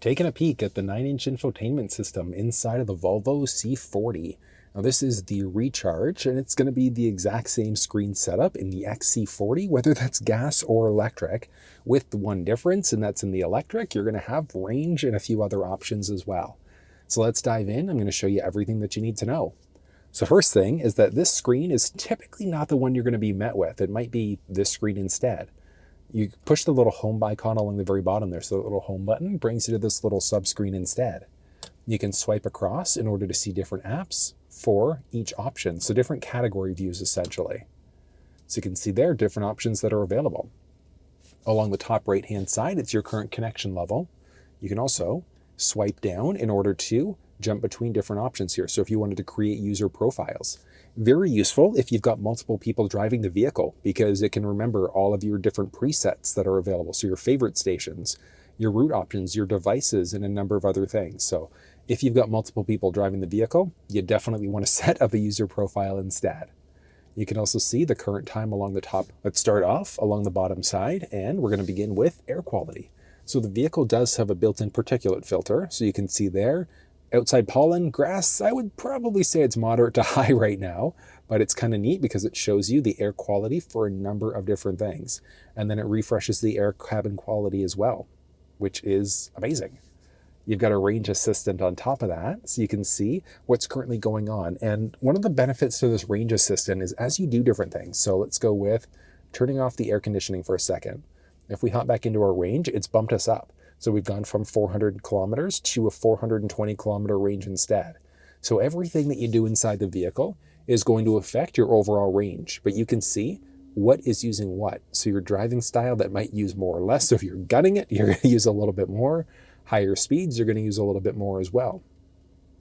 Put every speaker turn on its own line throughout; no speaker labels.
Taking a peek at the 9-inch infotainment system inside of the Volvo C40. Now this is the Recharge, and it's going to be the exact same screen setup in the XC40, whether that's gas or electric, with the one difference, and that's in the electric, you're going to have range and a few other options as well. So let's dive in. I'm going to show you everything that you need to know. So first thing is that this screen is typically not the one you're going to be met with. It might be this screen instead. You push the little home icon along the very bottom there, so the little home button brings you to this little sub-screen instead. You can swipe across in order to see different apps for each option, so different category views essentially. So you can see there different options that are available. Along the top right-hand side, it's your current connection level. You can also swipe down in order to jump between different options here. So if you wanted to create user profiles, very useful if you've got multiple people driving the vehicle, because it can remember all of your different presets that are available. So your favorite stations, your route options, your devices, and a number of other things. So if you've got multiple people driving the vehicle, you definitely want to set up a user profile instead. You can also see the current time along the top. Let's start off along the bottom side, and we're going to begin with air quality. So the vehicle does have a built-in particulate filter, so you can see there. Outside pollen, grass, I would probably say it's moderate to high right now, but it's kind of neat because it shows you the air quality for a number of different things. And then it refreshes the air cabin quality as well, which is amazing. You've got a range assistant on top of that, so you can see what's currently going on. And one of the benefits to this range assistant is as you do different things. So let's go with turning off the air conditioning for a second. If we hop back into our range, it's bumped us up. So we've gone from 400 kilometers to a 420 kilometer range instead. So everything that you do inside the vehicle is going to affect your overall range, but you can see what is using what. So your driving style that might use more or less. So if you're gunning it, you're going to use a little bit more. Higher speeds, you're going to use a little bit more as well.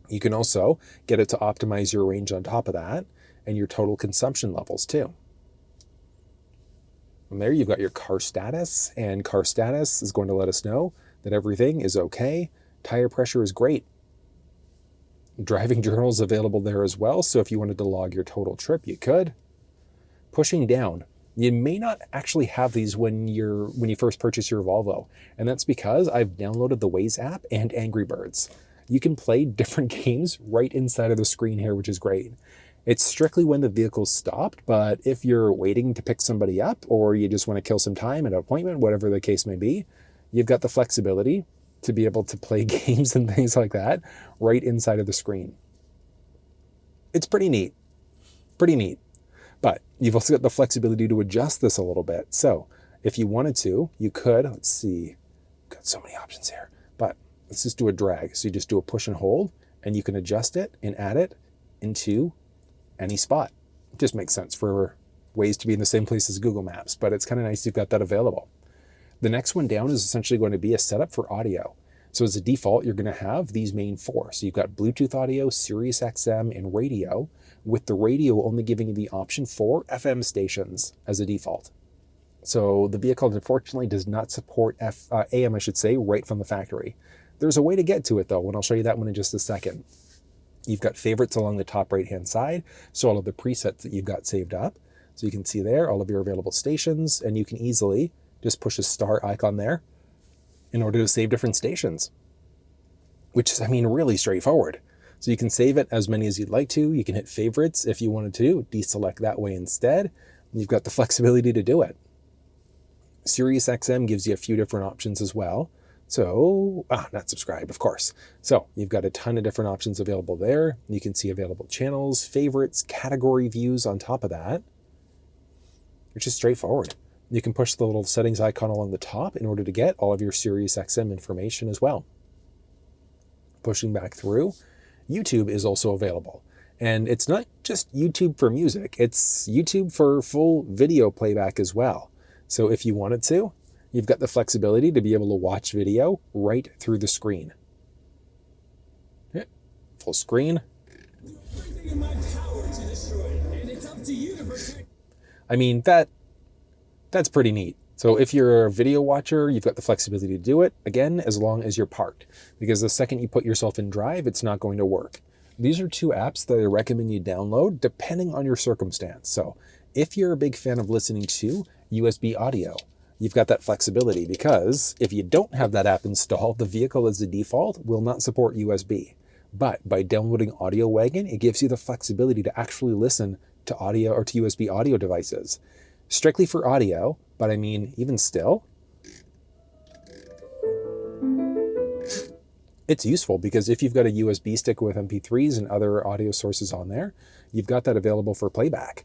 You can also get it to optimize your range on top of that and your total consumption levels too. From there, you've got your car status, and car status is going to let us know that everything is okay. Tire pressure is great. Driving journal is available there as well, so if you wanted to log your total trip, you could. Pushing down. You may not actually have these when you first purchase your Volvo, and that's because I've downloaded the Waze app and Angry Birds. You can play different games right inside of the screen here, which is great. It's strictly when the vehicle's stopped, but if you're waiting to pick somebody up or you just want to kill some time at an appointment, whatever the case may be, you've got the flexibility to be able to play games and things like that right inside of the screen. It's pretty neat. Pretty neat. But you've also got the flexibility to adjust this a little bit. So if you wanted to, you could, let's see, got so many options here, but let's just do a drag. So you just do a push and hold, and you can adjust it and add it into any spot. It just makes sense for Waze to be in the same place as Google Maps, but it's kind of nice you've got that available. The next one down is essentially going to be a setup for audio. So as a default, you're going to have these main four. So you've got Bluetooth audio, SiriusXM, and radio, with the radio only giving you the option for FM stations as a default. So the vehicle unfortunately does not support AM, right from the factory. There's a way to get to it though, and I'll show you that one in just a second. You've got favorites along the top right-hand side, so all of the presets that you've got saved up. So you can see there all of your available stations, and you can easily just push a star icon there in order to save different stations, which is, really straightforward. So you can save it as many as you'd like to. You can hit favorites if you wanted to, deselect that way instead. You've got the flexibility to do it. SiriusXM gives you a few different options as well. So, not subscribe, of course. So you've got a ton of different options available there. You can see available channels, favorites, category views on top of that, which is straightforward. You can push the little settings icon along the top in order to get all of your SiriusXM information as well. Pushing back through, YouTube is also available. And it's not just YouTube for music, it's YouTube for full video playback as well. So if you wanted to, you've got the flexibility to be able to watch video right through the screen. Full screen. That's pretty neat. So if you're a video watcher, you've got the flexibility to do it, again, as long as you're parked. Because the second you put yourself in drive, it's not going to work. These are two apps that I recommend you download depending on your circumstance. So if you're a big fan of listening to USB audio, you've got that flexibility, because if you don't have that app installed, the vehicle as a default will not support USB. But by downloading Audio Wagon, it gives you the flexibility to actually listen to audio or to USB audio devices. Strictly for audio, but I mean, even still, it's useful, because if you've got a USB stick with MP3s and other audio sources on there, you've got that available for playback.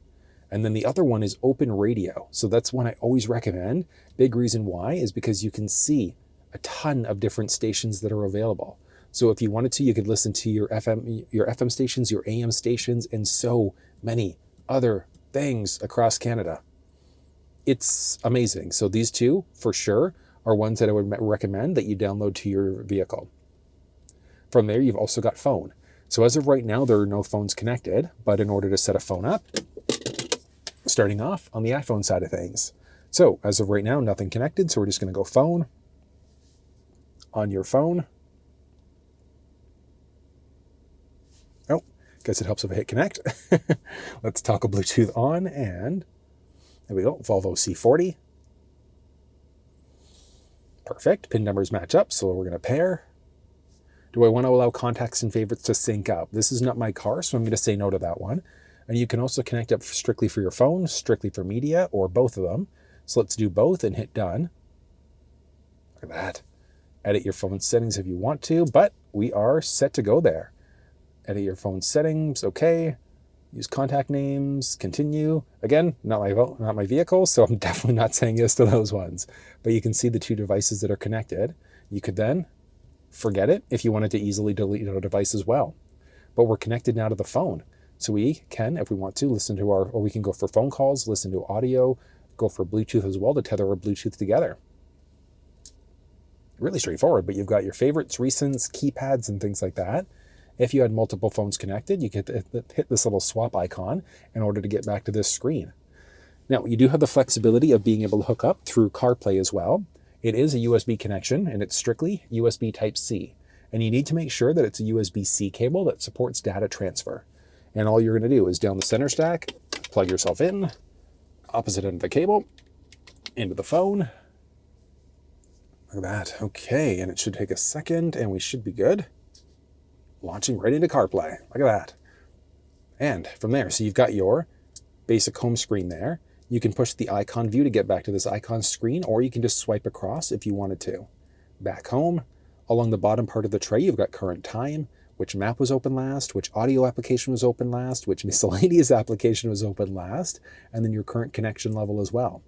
And then the other one is open radio. So that's one I always recommend. Big reason why is because you can see a ton of different stations that are available. So if you wanted to, you could listen to your FM stations, your AM stations, and so many other things across Canada. It's amazing. So these two, for sure, are ones that I would recommend that you download to your vehicle. From there, you've also got phone. So as of right now, there are no phones connected, but in order to set a phone up, starting off on the iPhone side of things. So as of right now, nothing connected. So we're just going to go phone. On your phone. Oh, guess it helps if I hit connect. Let's toggle Bluetooth on, and there we go. Volvo C40. Perfect. Pin numbers match up, so we're going to pair. Do I want to allow contacts and favorites to sync up? This is not my car, so I'm going to say no to that one. And you can also connect up strictly for your phone, strictly for media, or both of them. So let's do both and hit done. Look at that. Edit your phone settings if you want to, but we are set to go there. Edit your phone settings, okay. Use contact names, continue. Again, not my vehicle, so I'm definitely not saying yes to those ones. But you can see the two devices that are connected. You could then forget it if you wanted to easily delete a device as well. But we're connected now to the phone. So we can, if we want to, listen to or we can go for phone calls, listen to audio, go for Bluetooth as well to tether our Bluetooth together. Really straightforward, but you've got your favorites, recents, keypads, and things like that. If you had multiple phones connected, you could hit this little swap icon in order to get back to this screen. Now, you do have the flexibility of being able to hook up through CarPlay as well. It is a USB connection, and it's strictly USB Type-C. And you need to make sure that it's a USB-C cable that supports data transfer. And all you're going to do is down the center stack, plug yourself in, opposite end of the cable, into the phone. Look at that. Okay, and it should take a second, and we should be good. Launching right into CarPlay. Look at that. And from there, so you've got your basic home screen there. You can push the icon view to get back to this icon screen, or you can just swipe across if you wanted to. Back home, along the bottom part of the tray, you've got current time, which map was open last, which audio application was open last, which miscellaneous application was open last, and then your current connection level as well.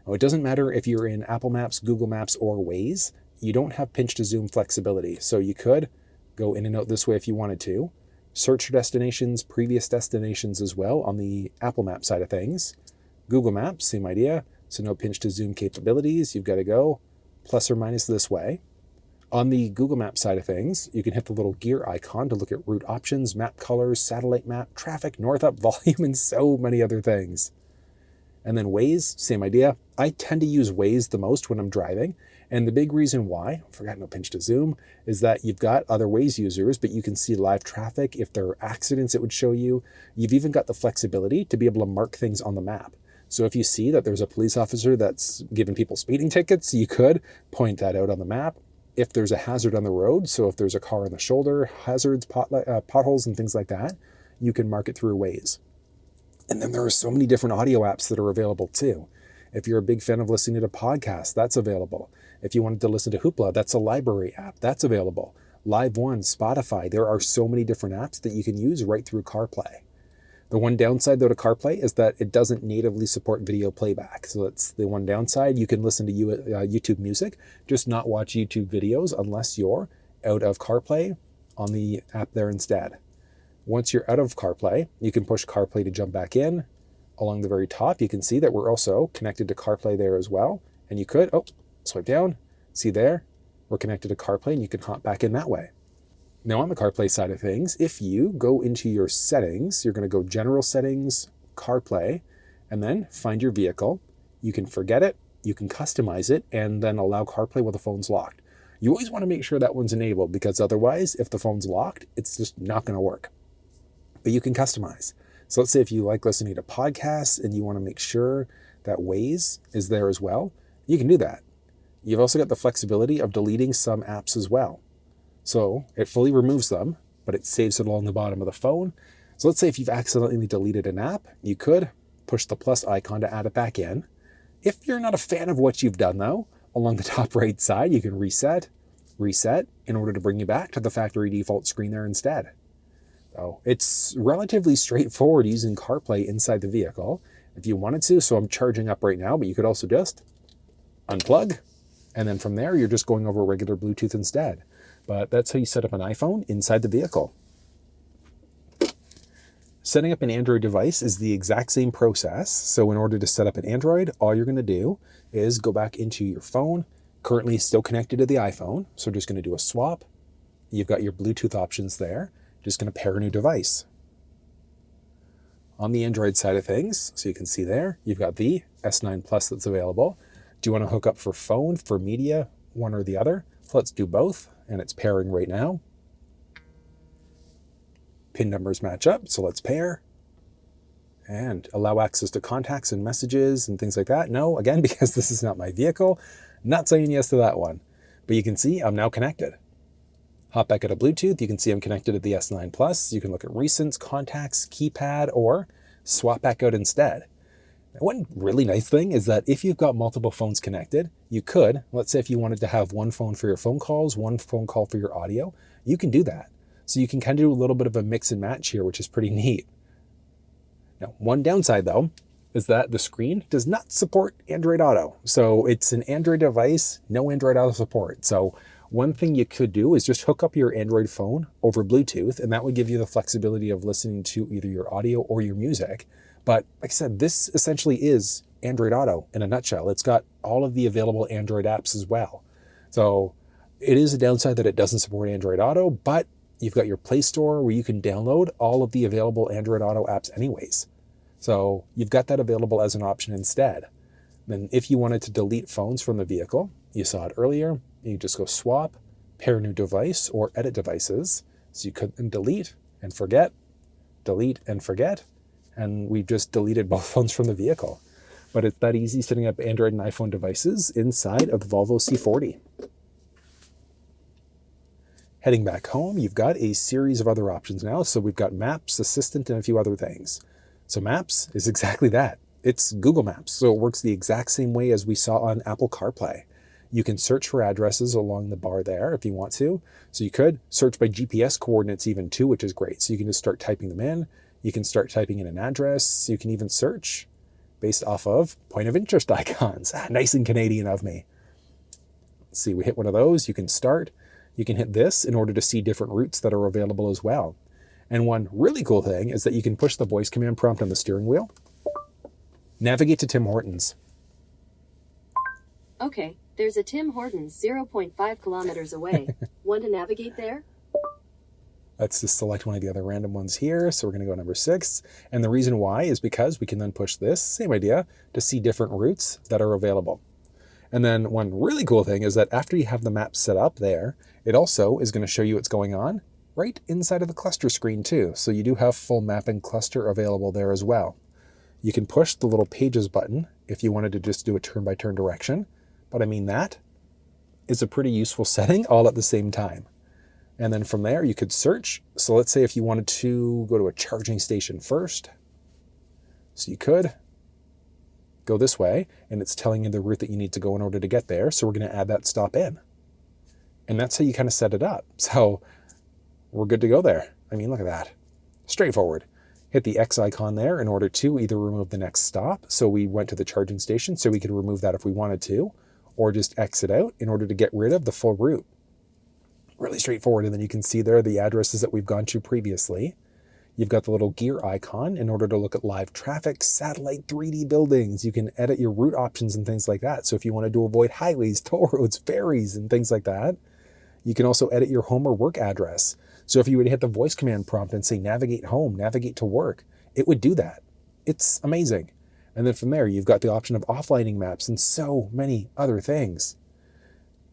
Now, it doesn't matter if you're in Apple Maps, Google Maps, or Waze, you don't have pinch to zoom flexibility. So you could go in and out this way if you wanted to. Search your destinations, previous destinations as well on the Apple Map side of things. Google Maps, same idea. So no pinch to zoom capabilities. You've got to go plus or minus this way. On the Google Maps side of things, you can hit the little gear icon to look at route options, map colors, satellite map, traffic, north up, volume, and so many other things. And then Waze, same idea. I tend to use Waze the most when I'm driving. And the big reason why, I forgot no pinch to zoom, is that you've got other Waze users, but you can see live traffic. If there are accidents, it would show you. You've even got the flexibility to be able to mark things on the map. So if you see that there's a police officer that's giving people speeding tickets, you could point that out on the map. If there's a hazard on the road, so if there's a car on the shoulder, hazards, potholes, and things like that, you can mark it through Waze. And then there are so many different audio apps that are available too. If you're a big fan of listening to podcasts, that's available. If you wanted to listen to Hoopla, that's a library app, that's available. Live One, Spotify, there are so many different apps that you can use right through CarPlay. The one downside, though, to CarPlay is that it doesn't natively support video playback. So that's the one downside. You can listen to YouTube music, just not watch YouTube videos unless you're out of CarPlay on the app there instead. Once you're out of CarPlay, you can push CarPlay to jump back in. Along the very top, you can see that we're also connected to CarPlay there as well. And you could, swipe down, see there, we're connected to CarPlay, and you can hop back in that way. Now on the CarPlay side of things, if you go into your settings, you're going to go General Settings, CarPlay, and then find your vehicle. You can forget it, you can customize it, and then allow CarPlay while the phone's locked. You always want to make sure that one's enabled, because otherwise, if the phone's locked, it's just not going to work. But you can customize. So let's say if you like listening to podcasts and you want to make sure that Waze is there as well, You can do that. You've also got the flexibility of deleting some apps as well. So it fully removes them, but it saves it along the bottom of the phone. So let's say if you've accidentally deleted an app, you could push the plus icon to add it back in. If you're not a fan of what you've done though, along the top right side, you can reset in order to bring you back to the factory default screen there instead. So it's relatively straightforward using CarPlay inside the vehicle if you wanted to. So I'm charging up right now, but you could also just unplug. And then from there, you're just going over regular Bluetooth instead. But that's how you set up an iPhone inside the vehicle. Setting up an Android device is the exact same process. So in order to set up an Android, all you're going to do is go back into your phone, currently still connected to the iPhone. So we're just going to do a swap. You've got your Bluetooth options there. Just going to pair a new device. On the Android side of things, so you can see there, you've got the S9 Plus that's available. Do you want to hook up for phone, for media, one or the other? Let's do both, and it's pairing right now. PIN numbers match up, so let's pair. And allow access to contacts and messages and things like that. No, again, because this is not my vehicle, not saying yes to that one. But you can see I'm now connected. Hop back out of Bluetooth, you can see I'm connected to the S9 Plus. You can look at recents, contacts, keypad, or swap back out instead. One really nice thing is that if you've got multiple phones connected, you could, let's say if you wanted to have one phone for your phone calls, one phone call for your audio, you can do that. So you can kind of do a little bit of a mix and match here, which is pretty neat. Now, one downside though, is that the screen does not support Android Auto. So it's an Android device, no Android Auto support. So one thing you could do is just hook up your Android phone over Bluetooth, and that would give you the flexibility of listening to either your audio or your music. But like I said, this essentially is Android Auto in a nutshell. It's got all of the available Android apps as well. So it is a downside that it doesn't support Android Auto, but you've got your PlayStore where you can download all of the available Android Auto apps anyways. So you've got that available as an option instead. Then if you wanted to delete phones from the vehicle, you saw it earlier, you just go swap, pair new device, or edit devices. So you could delete and forget, and we've just deleted both phones from the vehicle. But it's that easy setting up Android and iPhone devices inside of the Volvo C40. Heading back home, you've got a series of other options now. So we've got Maps, Assistant, and a few other things. So Maps is exactly that. It's Google Maps, so it works the exact same way as we saw on Apple CarPlay. You can search for addresses along the bar there if you want to. So you could search by GPS coordinates even too, which is great. So you can just start typing them in. You can start typing in an address. You can even search based off of point of interest icons. Nice and Canadian of me. Let's see, we hit one of those. You can start. You can hit this in order to see different routes that are available as well. And one really cool thing is that you can push the voice command prompt on the steering wheel. Navigate to Tim Hortons.
Okay, there's a Tim Hortons 0.5 kilometers away. Want to navigate there?
Let's just select one of the other random ones here. So we're going to go number 6. And the reason why is because we can then push this, same idea, to see different routes that are available. And then one really cool thing is that after you have the map set up there, it also is going to show you what's going on right inside of the cluster screen too. So you do have full mapping cluster available there as well. You can push the little pages button if you wanted to just do a turn-by-turn direction. But I mean, that is a pretty useful setting all at the same time. And then from there, you could search. So let's say if you wanted to go to a charging station first. So you could go this way, and it's telling you the route that you need to go in order to get there. So we're going to add that stop in. And that's how you kind of set it up. So we're good to go there. I mean, look at that. Straightforward. Hit the X icon there in order to either remove the next stop. So we went to the charging station, so we could remove that if we wanted to, or just exit out in order to get rid of the full route. Really straightforward. And then you can see there the addresses that we've gone to previously. You've got the little gear icon in order to look at live traffic, satellite 3D buildings. You can edit your route options and things like that. So if you wanted to avoid highways, toll roads, ferries, and things like that, you can also edit your home or work address. So if you were to hit the voice command prompt and say navigate home, navigate to work, it would do that. It's amazing. And then from there, you've got the option of offlining maps and so many other things.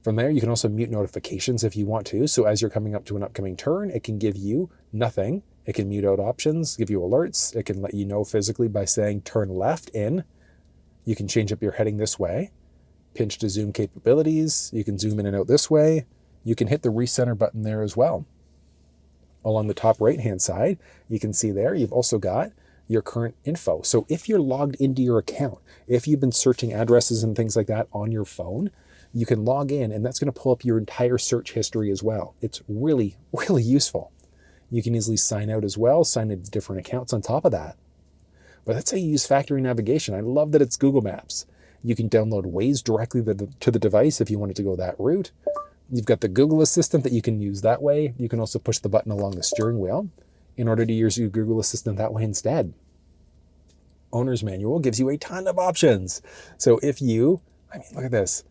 From there, you can also mute notifications if you want to. So as you're coming up to an upcoming turn, it can give you nothing. It can mute out options, give you alerts. It can let you know physically by saying turn left in. You can change up your heading this way. pinch to zoom capabilities. You can zoom in and out this way. You can hit the recenter button there as well. Along the top right-hand side, you can see there, you've also got your current info. So if you're logged into your account, if you've been searching addresses and things like that on your phone, you can log in and that's going to pull up your entire search history as well. It's really, really useful. You can easily sign out as well, sign into different accounts on top of that. But that's how you use factory navigation. I love that it's Google Maps. You can download Waze directly to the device if you wanted to go that route. You've got the Google Assistant that you can use that way. You can also push the button along the steering wheel in order to use your Google Assistant that way instead. Owner's Manual gives you a ton of options. So if you, look at this.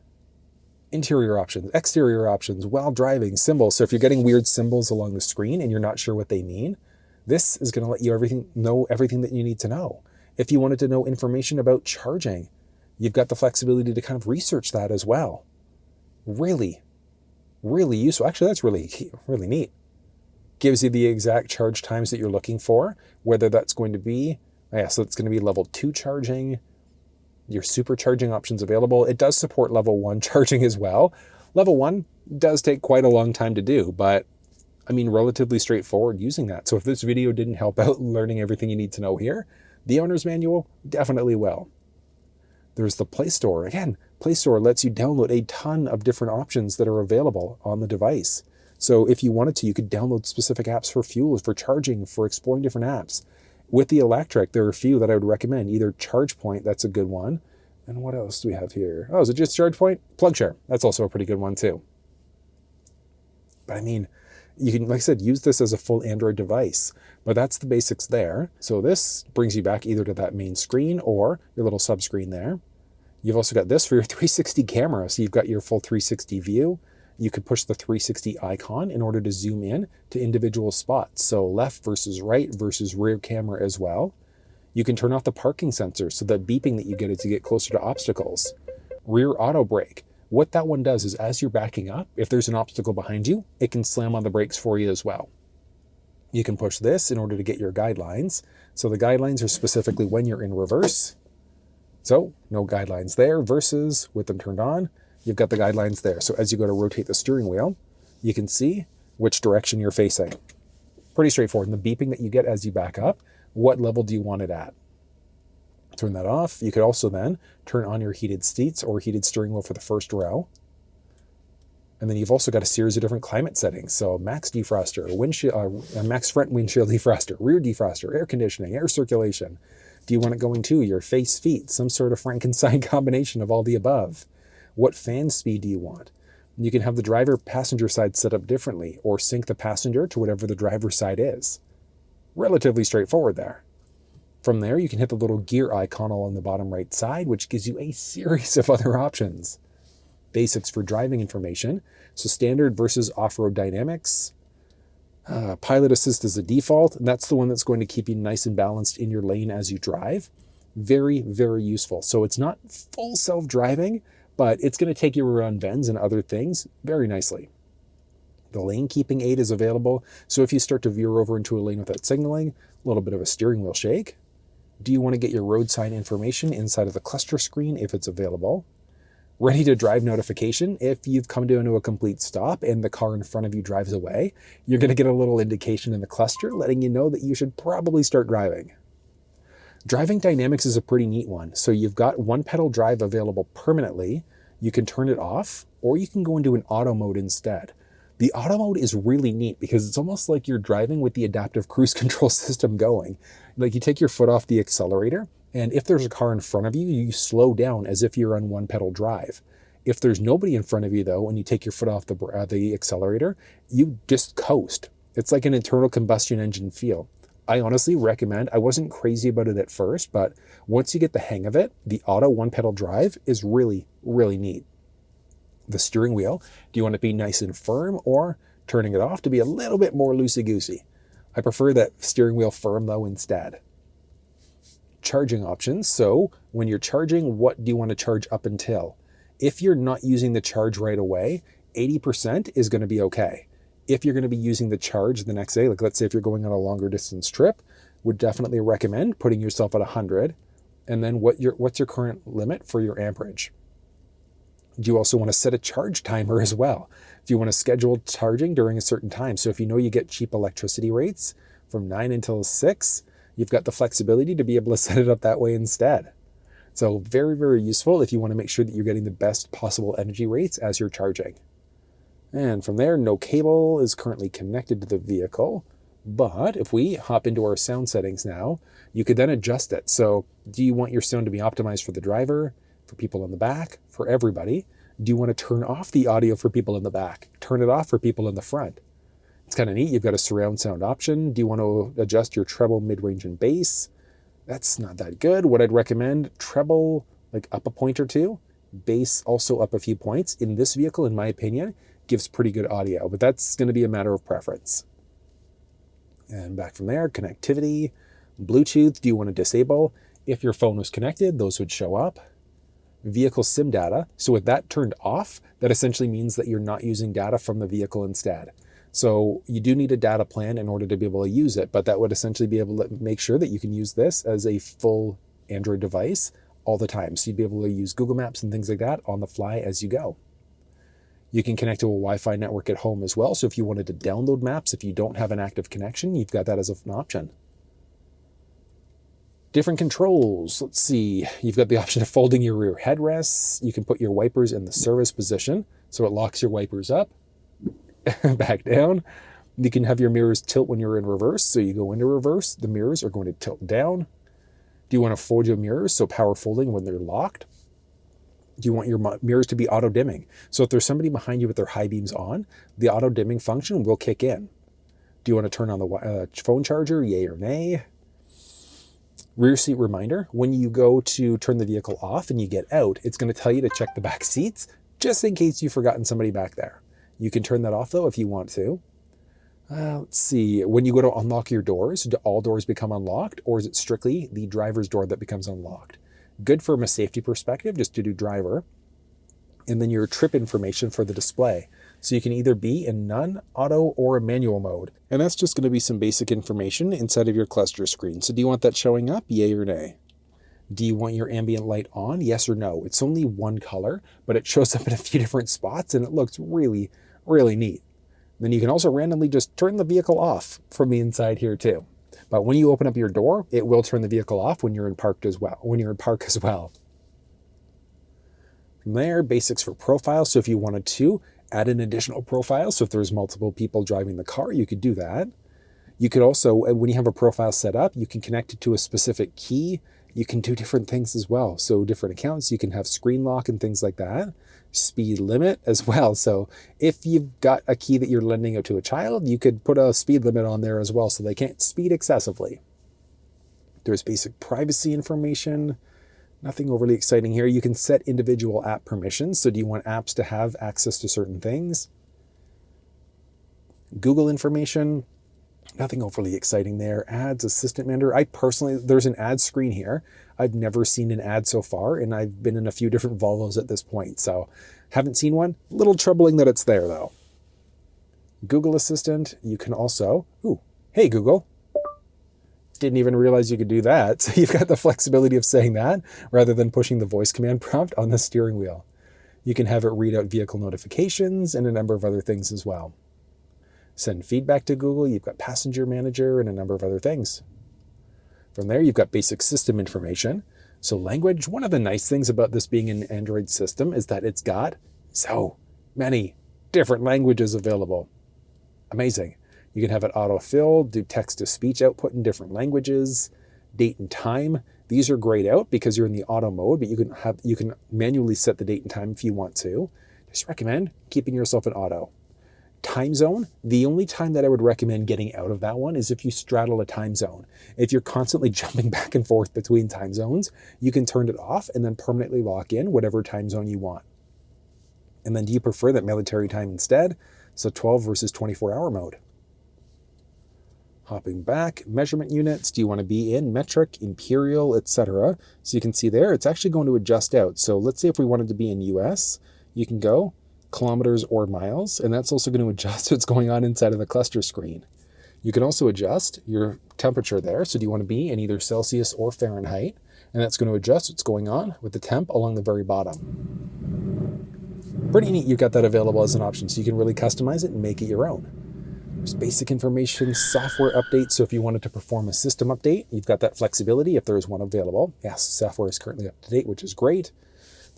Interior options, exterior options, while driving, symbols. So if you're getting weird symbols along the screen and you're not sure what they mean, this is going to let you know everything that you need to know. If you wanted to know information about charging, you've got the flexibility to kind of research that as well. Really, really useful. Actually, that's really neat. Gives you the exact charge times that you're looking for, whether that's going to be, so it's going to be level 2 charging, your supercharging options available. It does support level 1 charging as well. Level 1 does take quite a long time to do, but relatively straightforward using that. So if this video didn't help out learning everything you need to know here, the owner's manual definitely will. There's the PlayStore. Again, PlayStore lets you download a ton of different options that are available on the device. So if you wanted to, you could download specific apps for fuel, for charging, for exploring different apps. With the electric, there are a few that I would recommend. Either ChargePoint, that's a good one. And what else do we have here? Oh, is it just ChargePoint? PlugShare, that's also a pretty good one too. But you can, like I said, use this as a full Android device. But that's the basics there. So this brings you back either to that main screen or your little subscreen there. You've also got this for your 360 camera. So you've got your full 360 view. You could push the 360 icon in order to zoom in to individual spots. So left versus right versus rear camera as well. You can turn off the parking sensor so that beeping that you get is to get closer to obstacles. Rear auto brake. What that one does is as you're backing up, if there's an obstacle behind you, it can slam on the brakes for you as well. You can push this in order to get your guidelines. So the guidelines are specifically when you're in reverse. So no guidelines there versus with them turned on, you've got the guidelines there. So as you go to rotate the steering wheel, you can see which direction you're facing. Pretty straightforward. And the beeping that you get as you back up, what level do you want it at? Turn that off. You could also then turn on your heated seats or heated steering wheel for the first row. And then you've also got a series of different climate settings. So max defroster, max front windshield defroster, rear defroster, air conditioning, air circulation. Do you want it going to your face, feet, some sort of Frankenstein combination of all the above? What fan speed do you want? You can have the driver passenger side set up differently or sync the passenger to whatever the driver's side is. Relatively straightforward there. From there, you can hit the little gear icon along the bottom right side, which gives you a series of other options. Basics for driving information. So standard versus off-road dynamics. Pilot assist is the default, and that's the one that's going to keep you nice and balanced in your lane as you drive. Very, very useful. So it's not full self-driving, but it's going to take you around bends and other things very nicely. The lane keeping aid is available. So if you start to veer over into a lane without signaling, a little bit of a steering wheel shake. Do you want to get your road sign information inside of the cluster screen if it's available? Ready to drive notification. If you've come to a complete stop and the car in front of you drives away, you're going to get a little indication in the cluster letting you know that you should probably start driving. Driving dynamics is a pretty neat one. So you've got one pedal drive available permanently. You can turn it off or you can go into an auto mode instead. The auto mode is really neat because it's almost like you're driving with the adaptive cruise control system going. Like you take your foot off the accelerator, and if there's a car in front of you, you slow down as if you're on one pedal drive. If there's nobody in front of you though, and you take your foot off the accelerator, you just coast. It's like an internal combustion engine feel. I honestly recommend, I wasn't crazy about it at first, but once you get the hang of it, the auto one pedal drive is really, really neat. The steering wheel, do you want to be nice and firm or turning it off to be a little bit more loosey-goosey? I prefer that steering wheel firm though instead. Charging options. So when you're charging, what do you want to charge up until? If you're not using the charge right away, 80% is going to be okay. If you're going to be using the charge the next day, like let's say if you're going on a longer distance trip, would definitely recommend putting yourself at 100. And then what's your current limit for your amperage? Do you also want to set a charge timer as well? Do you want to schedule charging during a certain time? So if you know you get cheap electricity rates from 9 until 6, you've got the flexibility to be able to set it up that way instead. So very, very useful if you want to make sure that you're getting the best possible energy rates as you're charging. And from there, no cable is currently connected to the vehicle. But if we hop into our sound settings now, you could then adjust it. So do you want your sound to be optimized for the driver, for people in the back, for everybody? Do you want to turn off the audio for people in the back? Turn it off for people in the front? It's kind of neat. You've got a surround sound option. Do you want to adjust your treble, mid-range, and bass? That's not that good. What I'd recommend, treble like up a point or two, bass also up a few points. In this vehicle, in my opinion, gives pretty good audio, but that's going to be a matter of preference. And back from there, connectivity, Bluetooth, do you want to disable? If your phone was connected, those would show up. Vehicle SIM data, so with that turned off, that essentially means that you're not using data from the vehicle instead. So you do need a data plan in order to be able to use it, but that would essentially be able to make sure that you can use this as a full Android device all the time. So you'd be able to use Google Maps and things like that on the fly as you go. You can connect to a Wi-Fi network at home as well. So if you wanted to download maps, if you don't have an active connection, you've got that as an option. Different controls. Let's see. You've got the option of folding your rear headrests. You can put your wipers in the service position. So it locks your wipers up, back down. You can have your mirrors tilt when you're in reverse. So you go into reverse, the mirrors are going to tilt down. Do you want to fold your mirrors? So power folding when they're locked. Do you want your mirrors to be auto dimming? So if there's somebody behind you with their high beams on, the auto dimming function will kick in. Do you want to turn on the phone charger? Yay or nay? Rear seat reminder. When you go to turn the vehicle off and you get out, it's going to tell you to check the back seats just in case you've forgotten somebody back there. You can turn that off though if you want to. Let's see. When you go to unlock your doors, do all doors become unlocked, or is it strictly the driver's door that becomes unlocked? Good from a safety perspective, just to do driver. And then your trip information for the display. So you can either be in none, auto, or a manual mode. And that's just going to be some basic information inside of your cluster screen. So do you want that showing up? Yay or nay? Do you want your ambient light on? Yes or no? It's only one color, but it shows up in a few different spots and it looks really, really neat. Then you can also randomly just turn the vehicle off from the inside here too. But when you open up your door, it will turn the vehicle off when you're in park as well. From there, basics for profile. So if you wanted to add an additional profile, so if there's multiple people driving the car, you could do that. You could also, when you have a profile set up, you can connect it to a specific key. You can do different things as well. So different accounts, you can have screen lock and things like that. Speed limit as well. So if you've got a key that you're lending out to a child, you could put a speed limit on there as well so they can't speed excessively. There's basic privacy information. Nothing overly exciting here. You can set individual app permissions. So do you want apps to have access to certain things? Google information. Nothing overly exciting there. Ads, assistant manager. There's an ad screen here. I've never seen an ad so far, and I've been in a few different Volvos at this point, so haven't seen one. A little troubling that it's there, though. Google Assistant, you can also, hey Google. Didn't even realize you could do that. So you've got the flexibility of saying that rather than pushing the voice command prompt on the steering wheel. You can have it read out vehicle notifications and a number of other things as well. Send feedback to Google. You've got passenger manager and a number of other things. From there, you've got basic system information. So language, one of the nice things about this being an Android system is that it's got so many different languages available. Amazing. You can have it autofill, do text-to-speech output in different languages, date and time. These are grayed out because you're in the auto mode, but you can manually set the date and time if you want to. Just recommend keeping yourself in auto. Time zone, the only time that I would recommend getting out of that one is if you straddle a time zone. If you're constantly jumping back and forth between time zones, you can turn it off and then permanently lock in whatever time zone you want. And then do you prefer that military time instead? So 12 versus 24-hour mode. Hopping back, measurement units, do you want to be in metric, imperial, etc.? So you can see there, it's actually going to adjust out. So let's say if we wanted to be in US, you can go kilometers or miles, and that's also going to adjust what's going on inside of the cluster screen. You can also adjust your temperature there. So do you want to be in either Celsius or Fahrenheit? And that's going to adjust what's going on with the temp along the very bottom. Pretty neat you've got that available as an option, so you can really customize it and make it your own. There's basic information, software updates, so if you wanted to perform a system update, you've got that flexibility if there is one available. Yes, software is currently up to date, which is great.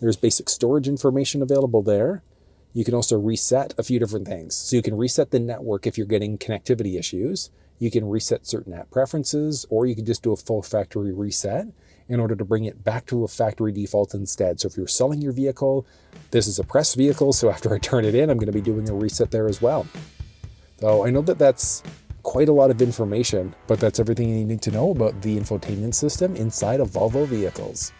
There's basic storage information available there. You can also reset a few different things. So you can reset the network if you're getting connectivity issues. You can reset certain app preferences, or you can just do a full factory reset in order to bring it back to a factory default instead. So if you're selling your vehicle, this is a press vehicle, so after I turn it in, I'm going to be doing a reset there as well. So I know that that's quite a lot of information, but that's everything you need to know about the infotainment system inside of Volvo vehicles.